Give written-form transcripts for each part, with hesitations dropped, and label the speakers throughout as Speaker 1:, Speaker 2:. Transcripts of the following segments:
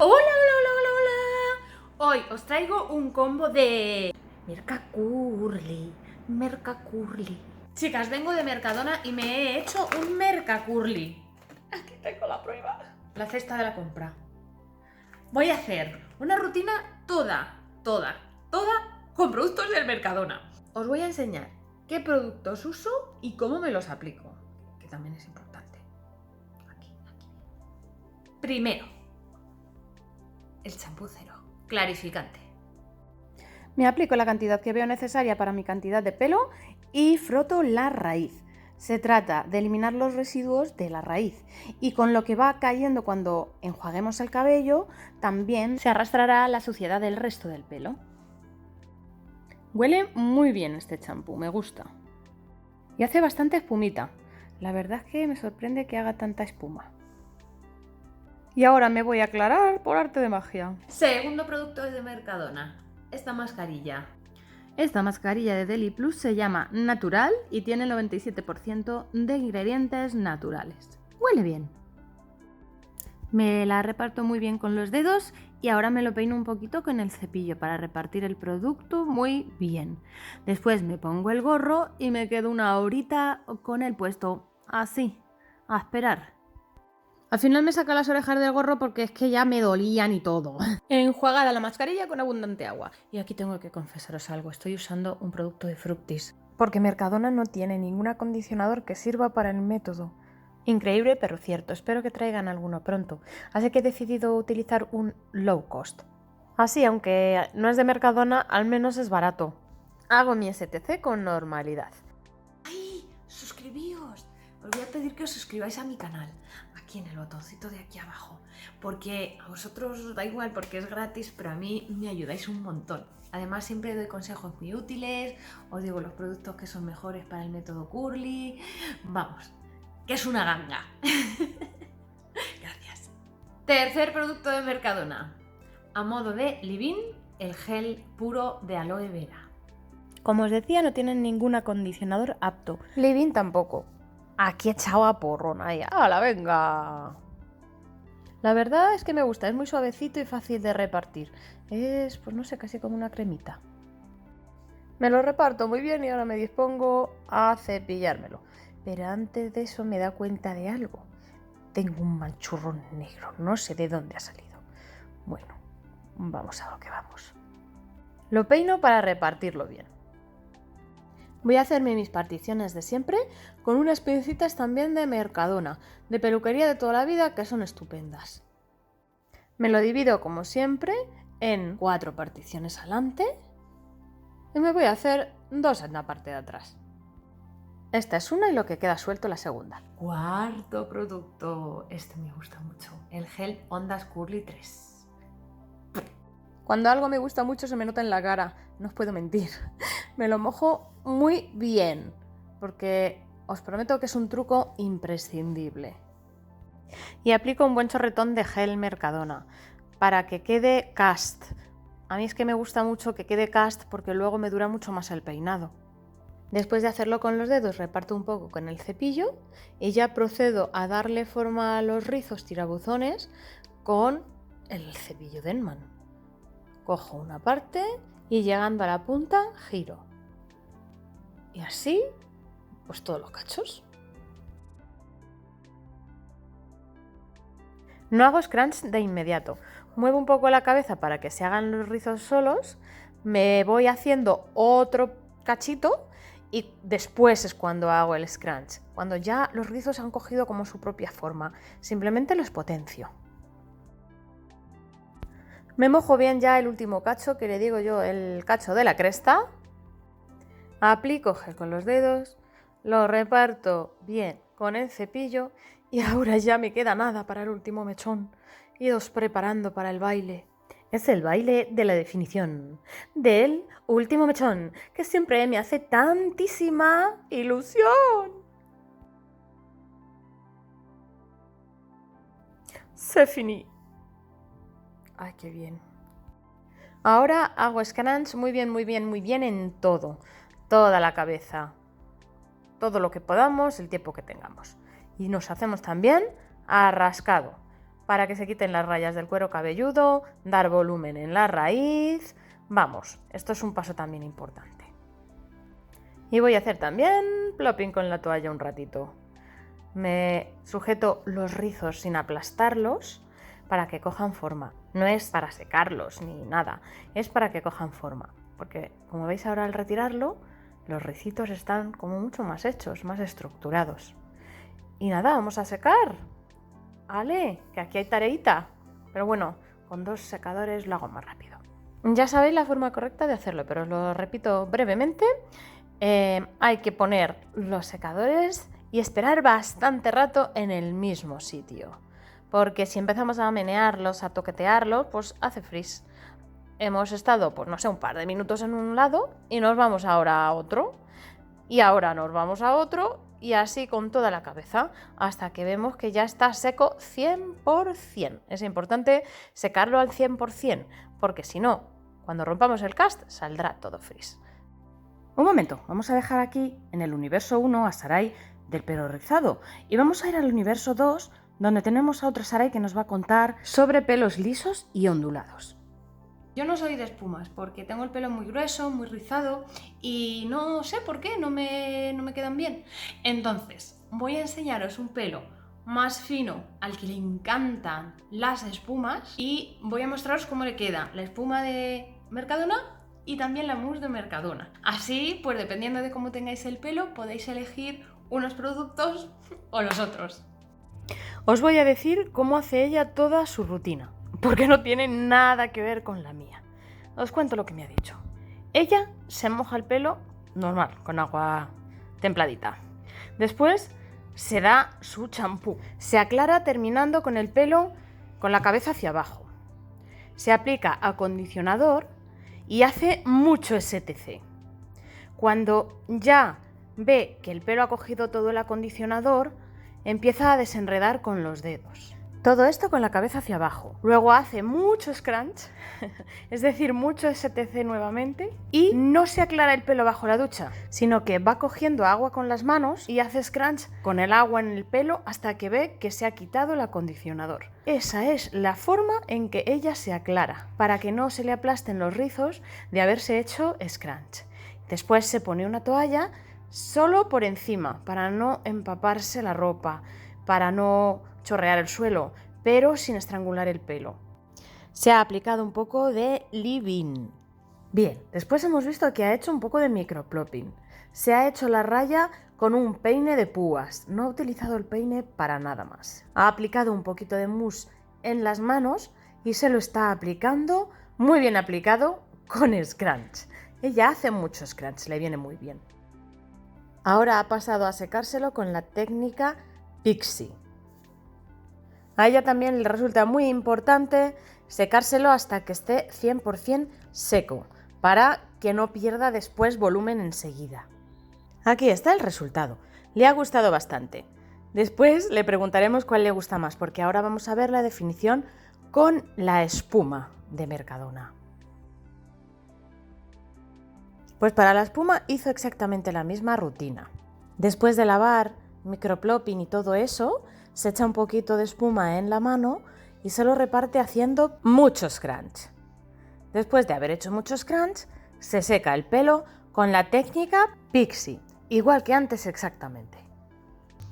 Speaker 1: Hola, hola, hola, hola, hola. Hoy os traigo un combo de Mercacurly. Chicas, vengo de Mercadona y me he hecho un Mercacurly. Aquí tengo la prueba. La cesta de la compra. Voy a hacer una rutina toda con productos del Mercadona. Os voy a enseñar qué productos uso y cómo me los aplico, que también es importante. Aquí. Primero, el champú cero, clarificante.
Speaker 2: Me aplico la cantidad que veo necesaria para mi cantidad de pelo y froto la raíz. Se trata de eliminar los residuos de la raíz y con lo que va cayendo cuando enjuaguemos el cabello también se arrastrará la suciedad del resto del pelo. Huele muy bien este champú, me gusta. Y hace bastante espumita. La verdad es que me sorprende que haga tanta espuma. Y ahora me voy a aclarar por arte de magia.
Speaker 1: Segundo producto de Mercadona, esta mascarilla.
Speaker 2: Esta mascarilla de Deli Plus se llama Natural y tiene el 97% de ingredientes naturales. Huele bien. Me la reparto muy bien con los dedos y ahora me lo peino un poquito con el cepillo para repartir el producto muy bien. Después me pongo el gorro y me quedo una horita con el puesto así, a esperar. Al final me saca las orejas del gorro porque es que ya me dolían y todo. Enjuagada la mascarilla con abundante agua. Y aquí tengo que confesaros algo, estoy usando un producto de Fructis. Porque Mercadona no tiene ningún acondicionador que sirva para el método. Increíble pero cierto, espero que traigan alguno pronto. Así que he decidido utilizar un low cost. Así, aunque no es de Mercadona, al menos es barato. Hago mi STC con normalidad.
Speaker 1: ¡Ay! ¡Suscribíos! Os voy a pedir que os suscribáis a mi canal, aquí en el botoncito de aquí abajo, porque a vosotros os da igual porque es gratis, pero a mí me ayudáis un montón. Además siempre doy consejos muy útiles, os digo los productos que son mejores para el método Curly. Vamos, que es una ganga. Gracias. Tercer producto de Mercadona. A modo de leave-in, el gel puro de aloe vera.
Speaker 2: Como os decía, no tienen ningún acondicionador apto. Leave-in tampoco. Aquí echaba porrón ahí. ¡Hala, venga! La verdad es que me gusta, es muy suavecito y fácil de repartir. Es, pues no sé, casi como una cremita. Me lo reparto muy bien y ahora me dispongo a cepillármelo. Pero antes de eso me da cuenta de algo. Tengo un manchurrón negro, no sé de dónde ha salido. Bueno, vamos a lo que vamos. Lo peino para repartirlo bien. Voy a hacerme mis particiones de siempre con unas pincitas también de Mercadona, de peluquería de toda la vida, que son estupendas. Me lo divido como siempre en 4 particiones adelante y me voy a hacer 2 en la parte de atrás. Esta es una y lo que queda suelto la segunda.
Speaker 1: Cuarto producto, este me gusta mucho, el gel Ondas Curly 3.
Speaker 2: Cuando algo me gusta mucho se me nota en la cara, no os puedo mentir. Me lo mojo muy bien, porque os prometo que es un truco imprescindible. Y aplico un buen chorretón de gel Mercadona, para que quede cast. A mí es que me gusta mucho que quede cast porque luego me dura mucho más el peinado. Después de hacerlo con los dedos, reparto un poco con el cepillo y ya procedo a darle forma a los rizos tirabuzones con el cepillo Denman. Cojo una parte y llegando a la punta, giro. Y así, pues todos los cachos. No hago scrunch de inmediato. Muevo un poco la cabeza para que se hagan los rizos solos. Me voy haciendo otro cachito y después es cuando hago el scrunch. Cuando ya los rizos han cogido como su propia forma. Simplemente los potencio. Me mojo bien ya el último cacho, que le digo yo el cacho de la cresta. Aplico gel con los dedos, lo reparto bien con el cepillo y ahora ya me queda nada para el último mechón. Idos preparando para el baile. Es el baile de la definición, del último mechón, que siempre me hace tantísima ilusión. Se finí. Ay, qué bien. Ahora hago scrunch muy bien en todo. Toda la cabeza. Todo lo que podamos, el tiempo que tengamos. Y nos hacemos también a rascado. para que se quiten las rayas del cuero cabelludo, dar volumen en la raíz. Vamos, esto es un paso también importante. Y voy a hacer también plopping con la toalla un ratito. Me sujeto los rizos sin aplastarlos para que cojan forma. No es para secarlos ni nada, es para que cojan forma. Porque como veis ahora al retirarlo, los ricitos están como mucho más hechos, más estructurados. Y nada, vamos a secar. ¡Ale! Que aquí hay tareita. Pero bueno, con 2 secadores lo hago más rápido. Ya sabéis la forma correcta de hacerlo, pero os lo repito brevemente. Hay que poner los secadores y esperar bastante rato en el mismo sitio. Porque si empezamos a menearlos, a toquetearlos, pues hace frizz. Hemos estado, pues no sé, un par de minutos en un lado y nos vamos ahora a otro. Y ahora nos vamos a otro y así con toda la cabeza hasta que vemos que ya está seco 100%. Es importante secarlo al 100% porque si no, cuando rompamos el cast saldrá todo frizz. Un momento, vamos a dejar aquí en el universo 1 a Sarai del pelo rizado y vamos a ir al universo 2 donde tenemos a otra Sarai que nos va a contar sobre pelos lisos y ondulados.
Speaker 1: Yo no soy de espumas porque tengo el pelo muy grueso, muy rizado y no sé por qué, no me quedan bien. Entonces, voy a enseñaros un pelo más fino al que le encantan las espumas y voy a mostraros cómo le queda la espuma de Mercadona y también la mousse de Mercadona. Así, pues dependiendo de cómo tengáis el pelo, podéis elegir unos productos o los otros.
Speaker 2: Os voy a decir cómo hace ella toda su rutina, porque no tiene nada que ver con la mía. Os cuento lo que me ha dicho. Ella se moja el pelo normal, con agua templadita. Después se da su champú. Se aclara terminando con el pelo con la cabeza hacia abajo. Se aplica acondicionador y hace mucho STC. Cuando ya ve que el pelo ha cogido todo el acondicionador, empieza a desenredar con los dedos. Todo esto con la cabeza hacia abajo. Luego hace mucho scrunch, es decir, mucho STC nuevamente, y no se aclara el pelo bajo la ducha, sino que va cogiendo agua con las manos y hace scrunch con el agua en el pelo hasta que ve que se ha quitado el acondicionador. Esa es la forma en que ella se aclara, para que no se le aplasten los rizos de haberse hecho scrunch. Después se pone una toalla solo por encima, para no empaparse la ropa, para no chorrear el suelo, pero sin estrangular el pelo. Se ha aplicado un poco de leave-in. Bien, después hemos visto que ha hecho un poco de microplopping. Se ha hecho la raya con un peine de púas. No ha utilizado el peine para nada más. Ha aplicado un poquito de mousse en las manos y se lo está aplicando, muy bien aplicado, con scrunch. Ella hace mucho scrunch, le viene muy bien. Ahora ha pasado a secárselo con la técnica Pixie. A ella también le resulta muy importante secárselo hasta que esté 100% seco, para que no pierda después volumen enseguida. Aquí está el resultado. Le ha gustado bastante. Después le preguntaremos cuál le gusta más, porque ahora vamos a ver la definición con la espuma de Mercadona. Pues para la espuma hizo exactamente la misma rutina. Después de lavar, microplopping y todo eso, se echa un poquito de espuma en la mano y se lo reparte haciendo mucho scrunch. Después de haber hecho mucho scrunch, se seca el pelo con la técnica Pixie, igual que antes exactamente.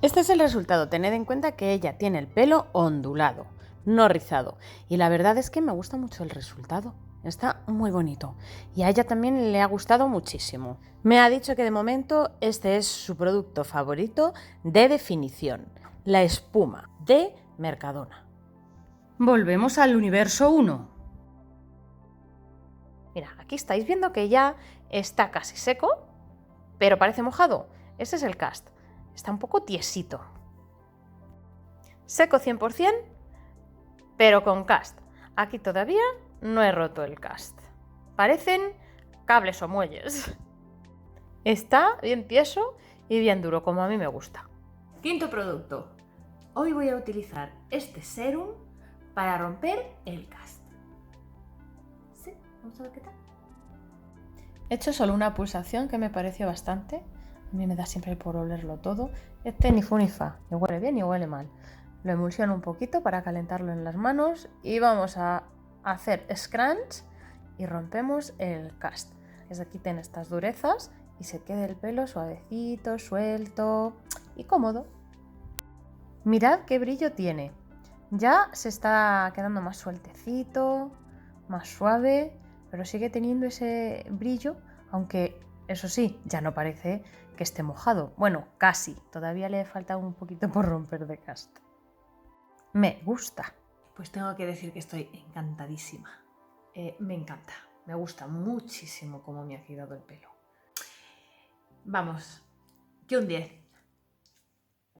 Speaker 2: Este es el resultado. Tened en cuenta que ella tiene el pelo ondulado, no rizado, y la verdad es que me gusta mucho el resultado. Está muy bonito y a ella también le ha gustado muchísimo. Me ha dicho que de momento este es su producto favorito de definición, la espuma de Mercadona. Volvemos al universo 1. Mira, aquí estáis viendo que ya está casi seco, pero parece mojado. Ese es el cast. Está un poco tiesito. Seco 100%, pero con cast. Aquí todavía no he roto el cast. Parecen cables o muelles. Está bien tieso y bien duro, como a mí me gusta.
Speaker 1: Quinto producto. Hoy voy a utilizar este serum para romper el cast. Sí, vamos a ver qué tal.
Speaker 2: He hecho solo una pulsación que me pareció bastante. A mí me da siempre por olerlo todo. Este ni fu ni fa, ni huele bien ni huele mal. Lo emulsiono un poquito para calentarlo en las manos y vamos a hacer scrunch y rompemos el cast. Que se quiten estas durezas y se quede el pelo suavecito, suelto y cómodo. Mirad qué brillo tiene. Ya se está quedando más sueltecito, más suave, pero sigue teniendo ese brillo, aunque eso sí, ya no parece que esté mojado. Bueno, casi. Todavía le falta un poquito por romper de cast. Me gusta.
Speaker 1: Pues tengo que decir que estoy encantadísima. Me encanta. Me gusta muchísimo cómo me ha quedado el pelo. Vamos, que un 10.